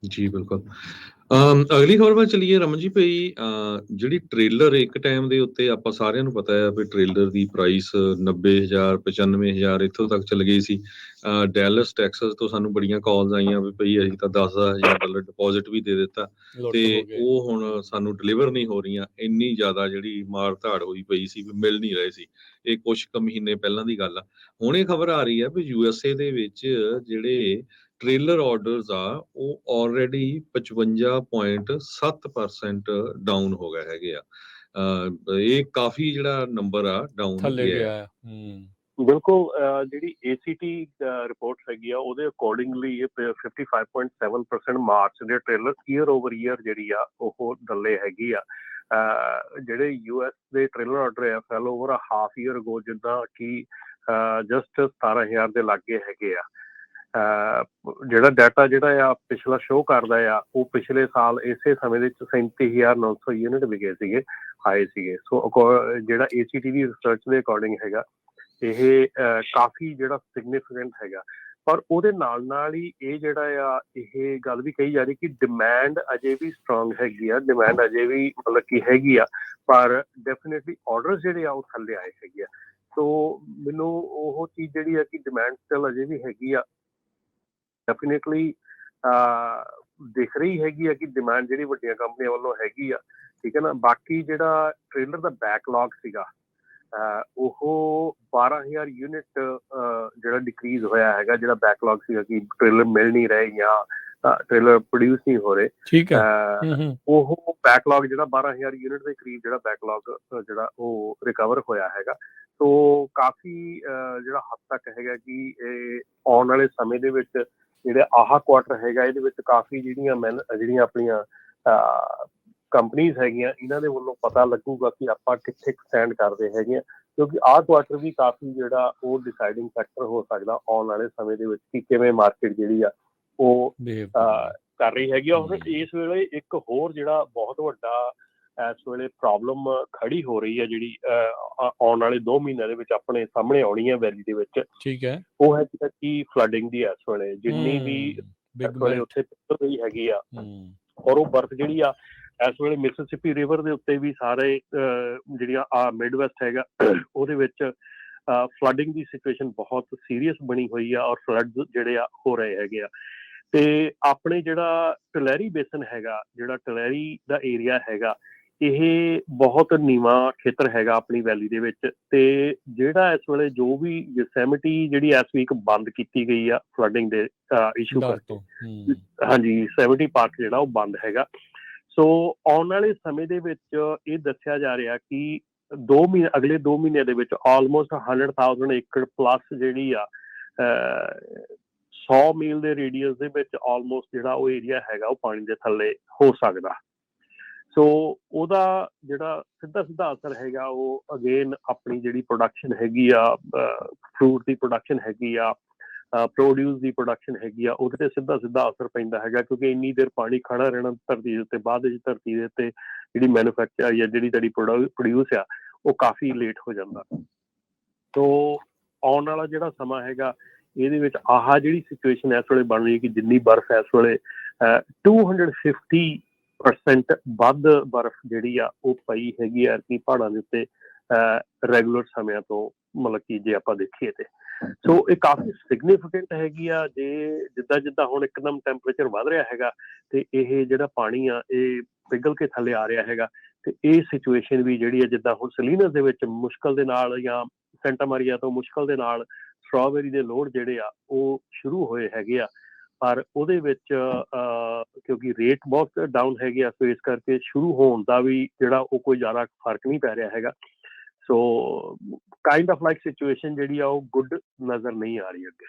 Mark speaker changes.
Speaker 1: ਜੀ, ਬਿਲਕੁਲ। ਅਗਲੀ ਖਬਰ ਵੱਲ ਚੱਲੀਏ ਰਮਨ ਜੀ। ਭਈ ਜਿਹੜੀ ਟ੍ਰੇਲਰ ਇੱਕ ਟਾਈਮ ਦੇ ਉੱਤੇ ਆਪਾਂ ਸਾਰਿਆਂ ਨੂੰ ਪਤਾ ਹੈ ਵੀ ਟ੍ਰੇਲਰ ਦੀ ਪ੍ਰਾਈਸ 90,000 95,000 ਇੱਥੋਂ ਤੱਕ ਚਲ ਗਈ ਸੀ। ਡੈਲਸ ਟੈਕਸਸ ਤੋਂ ਸਾਨੂੰ ਬੜੀਆਂ ਕਾਲਸ ਆਈਆਂ ਵੀ ਭਈ ਅਸੀਂ ਤਾਂ $10,000 ਡਿਪੋਜ਼ਿਟ ਵੀ ਦੇ ਦਿੱਤਾ ਤੇ
Speaker 2: ਲੁੱਟ ਹੋ ਗਏ।
Speaker 1: ਉਹ ਹੁਣ ਸਾਨੂੰ ਡਿਲੀਵਰ ਨਹੀਂ ਹੋ ਰਹੀਆਂ। ਇੰਨੀ ਜ਼ਿਆਦਾ ਜਿਹੜੀ ਮਾਰ ਧਾੜ ਹੋਈ ਪਈ ਸੀ ਵੀ ਮਿਲ ਨਹੀਂ ਰਹੇ ਸੀ। ਇਹ ਕੁਛ ਕੁ ਮਹੀਨੇ ਪਹਿਲਾਂ ਦੀ ਗੱਲ ਆ। ਹੁਣ ਇਹ ਖਬਰ ਆ ਰਹੀ ਹੈ ਵੀ USA ਦੇ ਵਿੱਚ ਜਿਹੜੇ ਟ੍ਰੇਲਰ ਆਰਡਰਸ ਆ ਉਹ ਆਲਰੇਡੀ 55.7% ਡਾਊਨ ਹੋ ਗਏ ਹੈਗੇ ਆ। ਇਹ ਕਾਫੀ ਜਿਹੜਾ ਨੰਬਰ ਆ ਡਾਊਨ
Speaker 2: ਥੱਲੇ
Speaker 1: ਗਿਆ
Speaker 2: ਗਿਆ
Speaker 1: ਆ।
Speaker 2: ਹੈ।
Speaker 3: ਬਿਲਕੁਲ। ਜਿਹੜੀ ACT ਰਿਪੋਰਟ ਹੈਗੀ ਆ ਉਹਦੇ ਅਕੋਰਡਿੰਗਲੀ ਇਹ 55.7% ਮਾਰਚ ਦੇ ਟ੍ਰੇਲਰ ਈਅਰ ਓਵਰ ਈਅਰ ਜਿਹੜੀ ਆ ਉਹ ਥੱਲੇ ਹੈਗੀ ਆ। ਜਿਹੜੇ US ਦੇ ਟ੍ਰੇਲਰ ਆਰਡਰ ਆ ਫੈਲ ਓਵਰ ਹਾਫ ਈਅਰ ਅਗੋ, ਜਿੱਦਾਂ ਕਿ ਜਸਟ 17,000 ਦੇ ਲਾਗੇ ਹੈਗੇ ਆ। ਜਿਹੜਾ ਡਾਟਾ ਜਿਹੜਾ ਆ ਪਿਛਲਾ ਸ਼ੋਅ ਕਰਦਾ ਆ ਉਹ ਪਿਛਲੇ ਸਾਲ ਇਸੇ ਸਮੇਂ ਦੇ ਵਿੱਚ 37,900 ਯੂਨਿਟ ਵਿਕੇ ਸੀਗੇ, ਆਏ ਸੀਗੇ। ਸੋ ਜਿਹੜਾ ACT ਦੀ ਰਿਸਰਚ ਦੇ ਅਕੋਰਡਿੰਗ ਹੈਗਾ ਇਹ ਕਾਫੀ ਜਿਹੜਾ ਸਿਗਨੀਫਿਕੈਂਟ ਹੈਗਾ। ਪਰ ਉਹਦੇ ਨਾਲ ਨਾਲ ਹੀ ਇਹ ਜਿਹੜਾ ਆ ਇਹ ਗੱਲ ਵੀ ਕਹੀ ਜਾ ਰਹੀ ਕਿ ਡਿਮਾਂਡ ਅਜੇ ਵੀ ਸਟਰੋਂਗ ਹੈਗੀ ਆ, ਡਿਮਾਂਡ ਅਜੇ ਵੀ ਮਤਲਬ ਕਿ ਹੈਗੀ ਆ, ਪਰ ਡੈਫੀਨੇਟਲੀ ਆਰਡਰ ਜਿਹੜੇ ਆ ਉਹ ਥੱਲੇ ਆਏ ਹੈਗੇ ਆ। ਸੋ ਮੈਨੂੰ ਉਹ ਚੀਜ਼ ਜਿਹੜੀ ਆ ਕਿ ਡਿਮਾਂਡ ਸਟਿਲ ਅਜੇ ਵੀ ਹੈਗੀ ਆ, ਡੈਫੀਨੇਟਲੀ ਦਿਖ ਰਹੀ ਹੈਗੀ ਆ ਕਿ ਡਿਮਾਂਡ ਜਿਹੜੀ ਵੱਡੀਆਂ ਕੰਪਨੀਆਂ ਵੱਲੋਂ ਹੈਗੀ ਆ। ਠੀਕ ਹੈ ਨਾ। ਬਾਕੀ ਜਿਹੜਾ ਟ੍ਰੇਲਰ ਦਾ ਬੈਕਲੌਗ ਸੀਗਾ ਉਹ 12,000 ਯੂਨਿਟ ਜਿਹੜਾ ਡਿਕਰੀਜ਼ ਹੋਇਆ ਹੈਗਾ, ਜਿਹੜਾ ਬੈਕਲੌਗ ਸੀਗਾ ਕਿ ਟ੍ਰੇਲਰ ਮਿਲ ਨਹੀਂ ਰਹੇ ਜਾਂ ਟ੍ਰੇਲਰ ਪ੍ਰੋਡਿਊਸ ਨਹੀਂ ਹੋ ਰਹੇ।
Speaker 2: ਠੀਕ ਹੈ।
Speaker 3: ਉਹ ਬੈਕਲੌਗ ਜਿਹੜਾ 12,000 ਯੂਨਿਟ ਦੇ ਕਰੀਬ ਜਿਹੜਾ ਬੈਕਲੌਗ ਜਿਹੜਾ ਉਹ ਰਿਕਵਰ ਹੋਇਆ ਹੈਗਾ। ਸੋ ਕਾਫੀ ਜਿਹੜਾ ਹੱਦ ਤੱਕ ਹੈਗਾ ਕਿ ਇਹ ਆਉਣ ਵਾਲੇ ਸਮੇਂ ਦੇ ਵਿੱਚ ਜਿਹੜੇ ਆਹ ਕੁਆਟਰ ਹੈਗਾ ਇਹਦੇ ਵਿੱਚ ਕਾਫੀ ਜਿਹੜੀਆਂ ਆਪਣੀਆਂ ਕੰਪਨੀਜ਼ ਹੈਗੀਆਂ ਇਹਨਾਂ ਦੇ ਵੱਲੋਂ ਪਤਾ ਲੱਗੂਗਾ ਕਿ ਆਪਾਂ ਕਿੱਥੇ ਸਟੈਂਡ ਕਰਦੇ ਹੈਗੇ ਆ, ਕਿਉਂਕਿ ਆਹ ਕੁਆਟਰ ਵੀ ਕਾਫੀ ਜਿਹੜਾ ਉਹ ਡਿਸਾਈਡਿੰਗ ਫੈਕਟਰ ਹੋ ਸਕਦਾ ਆਉਣ ਵਾਲੇ ਸਮੇਂ ਦੇ ਵਿੱਚ ਕਿ ਕਿਵੇਂ ਮਾਰਕੀਟ ਜਿਹੜੀ ਆ ਉਹ ਕਰ ਰਹੀ ਹੈਗੀ ਆ। ਹੁਣ ਇਸ ਵੇਲੇ ਇੱਕ ਹੋਰ ਜਿਹੜਾ ਬਹੁਤ ਵੱਡਾ ਇਸ ਵੇਲੇ ਪ੍ਰੋਬਲਮ ਖੜੀ ਹੋ ਰਹੀ ਹੈ ਜਿਹੜੀ ਆਉਣ ਵਾਲੇ 2 ਮਹੀਨਿਆਂ ਦੇ ਵਿੱਚ ਆਪਣੇ ਸਾਹਮਣੇ ਆਉਣੀ ਹੈ ਵੈਲੀ ਦੇ ਵਿੱਚ।
Speaker 2: ਠੀਕ ਹੈ।
Speaker 3: ਉਹ ਹੈ ਕਿ ਫਲੱਡਿੰਗ ਦੀ ਇਸ ਵੇਲੇ ਜਿੰਨੀ ਵੀ ਇਸ ਵੇਲੇ ਉੱਥੇ ਪਿੱਛੋਂ ਗਈ ਹੈਗੀ ਆ, ਔਰ ਉਹ ਬਰਫ਼ ਜਿਹੜੀ ਆ ਇਸ ਵੇਲੇ ਮਿਸਿਸਿਪੀ ਰਿਵਰ ਦੇ ਉੱਤੇ ਵੀ ਸਾਰੇ ਜਿਹੜੀਆਂ ਮਿਡ ਵੈਸਟ ਹੈਗਾ ਉਹਦੇ ਵਿੱਚ ਫਲੱਡਿੰਗ ਦੀ ਸਿਚੁਏਸ਼ਨ ਬਹੁਤ ਸੀਰੀਅਸ ਬਣੀ ਹੋਈ ਆ, ਔਰ ਫਲੱਡ ਜਿਹੜੇ ਆ ਹੋ ਰਹੇ ਹੈਗੇ ਆ। ਤੇ ਆਪਣੇ ਜਿਹੜਾ ਟਲੈਰੀ ਬੇਸਨ ਹੈਗਾ, ਜਿਹੜਾ ਟਲੈਰੀ ਦਾ ਏਰੀਆ ਹੈਗਾ, ਇਹ ਬਹੁਤ ਨੀਵਾਂ ਖੇਤਰ ਹੈਗਾ ਆਪਣੀ ਵੈਲੀ ਦੇ ਵਿੱਚ। ਤੇ ਜਿਹੜਾ ਇਸ ਵੇਲੇ ਜੋ ਵੀ ਯੋਸੈਮਿਟੀ ਜਿਹੜੀ ਇਸ ਵੀਕ ਬੰਦ ਕੀਤੀ ਗਈ ਆ ਫਲੱਡਿੰਗ ਦੇ ਇਸ਼ੂ ਕਰਕੇ, ਹਾਂਜੀ ਯੋਸੈਮਿਟੀ ਪਾਰਕ ਜਿਹੜਾ ਉਹ ਬੰਦ ਹੈਗਾ। ਸੋ ਆਉਣ ਵਾਲੇ ਸਮੇਂ ਦੇ ਵਿੱਚ ਇਹ ਦੱਸਿਆ ਜਾ ਰਿਹਾ ਕਿ ਅਗਲੇ 2 ਮਹੀਨਿਆਂ ਦੇ ਵਿੱਚ ਆਲਮੋਸਟ 100,000 ਏਕੜ ਪਲੱਸ ਜਿਹੜੀ ਆ 100 ਮੀਲ ਦੇ ਰੇਡੀਅਸ ਦੇ ਵਿੱਚ ਆਲਮੋਸਟ ਜਿਹੜਾ ਉਹ ਏਰੀਆ ਹੈਗਾ ਉਹ ਪਾਣੀ ਦੇ ਥੱਲੇ ਹੋ ਸਕਦਾ। ਸੋ ਉਹਦਾ ਜਿਹੜਾ ਸਿੱਧਾ ਅਸਰ ਹੈਗਾ ਉਹ ਅਗੇਨ ਆਪਣੀ ਜਿਹੜੀ ਪ੍ਰੋਡਕਸ਼ਨ ਹੈਗੀ ਆ, ਫਰੂਟ ਦੀ ਪ੍ਰੋਡਕਸ਼ਨ ਹੈਗੀ ਆ, ਪ੍ਰੋਡਿਊਸ ਦੀ ਪ੍ਰੋਡਕਸ਼ਨ ਹੈਗੀ ਆ, ਉਹਦੇ ਤੇ ਸਿੱਧਾ ਅਸਰ ਪੈਂਦਾ ਹੈਗਾ। ਕਿਉਂਕਿ ਇੰਨੀ ਦੇਰ ਪਾਣੀ ਖੜਾ ਰਹਿਣਾ ਧਰਤੀ ਦੇ ਉੱਤੇ, ਬਾਅਦ ਵਿੱਚ ਧਰਤੀ ਦੇ ਉੱਤੇ ਜਿਹੜੀ ਮੈਨੂਫੈਕਚਰ ਜਾਂ ਜਿਹੜੀ ਤੁਹਾਡੀ ਪ੍ਰੋਡਿਊਸ ਆ ਉਹ ਕਾਫੀ ਲੇਟ ਹੋ ਜਾਂਦਾ। ਸੋ ਆਉਣ ਵਾਲਾ ਜਿਹੜਾ ਸਮਾਂ ਹੈਗਾ ਇਹਦੇ ਵਿੱਚ ਆਹ ਜਿਹੜੀ ਸਿਚੁਏਸ਼ਨ ਇਸ ਵੇਲੇ ਬਣ ਰਹੀ ਹੈ ਕਿ ਜਿੰਨੀ ਬਰਫ਼ ਇਸ ਵੇਲੇ 250% ਵੱਧ ਬਰਫ਼ ਜਿਹੜੀ ਆ ਉਹ ਪਈ ਹੈਗੀ ਆ ਕਿ ਪਹਾੜਾਂ ਦੇ ਉੱਤੇ ਰੈਗੂਲਰ ਸਮਿਆਂ ਤੋਂ, ਮਤਲਬ ਕਿ ਜੇ ਆਪਾਂ ਦੇਖੀਏ ਤੇ। ਸੋ ਇਹ ਕਾਫੀ ਸਿਗਨੀਫਿਕੈਂਟ ਹੈਗੀ ਆ। ਜੇ ਜਿੱਦਾਂ ਹੁਣ ਇੱਕਦਮ ਟੈਂਪਰੇਚਰ ਵੱਧ ਰਿਹਾ ਹੈਗਾ ਤੇ ਇਹ ਜਿਹੜਾ ਪਾਣੀ ਆ ਇਹ ਪਿਘਲ ਕੇ ਥੱਲੇ ਆ ਰਿਹਾ ਹੈਗਾ, ਤੇ ਇਹ ਸਿਚੁਏਸ਼ਨ ਵੀ ਜਿਹੜੀ ਆ ਜਿੱਦਾਂ ਹੁਣ ਸਲੀਨਸ ਦੇ ਵਿੱਚ ਮੁਸ਼ਕਲ ਦੇ ਨਾਲ ਜਾਂ ਸੈਂਟਾ ਮਾਰੀਆ ਤੋਂ ਮੁਸ਼ਕਲ ਦੇ ਨਾਲ ਸਟ੍ਰਾਬੇਰੀ ਦੇ ਲੋਡ ਜਿਹੜੇ ਆ ਉਹ ਸ਼ੁਰੂ ਹੋਏ ਹੈਗੇ ਆ, ਪਰ ਉਹਦੇ ਵਿੱਚ ਕਿਉਂਕਿ ਰੇਟ ਬਹੁਤ ਡਾਊਨ ਹੈਗੇ ਆ, ਸੋ ਇਸ ਕਰਕੇ ਸ਼ੁਰੂ ਹੋਣ ਦਾ ਵੀ ਜਿਹੜਾ ਉਹ ਕੋਈ ਜ਼ਿਆਦਾ ਫਰਕ ਨਹੀਂ ਪੈ ਰਿਹਾ ਹੈਗਾ। ਸੋ ਕਾਈਂਡ ਆਫ ਲਾਈਕ ਸਿਚੁਏਸ਼ਨ ਜਿਹੜੀ ਆ ਉਹ ਗੁੱਡ ਨਜ਼ਰ ਨਹੀਂ ਆ ਰਹੀ ਅੱਗੇ।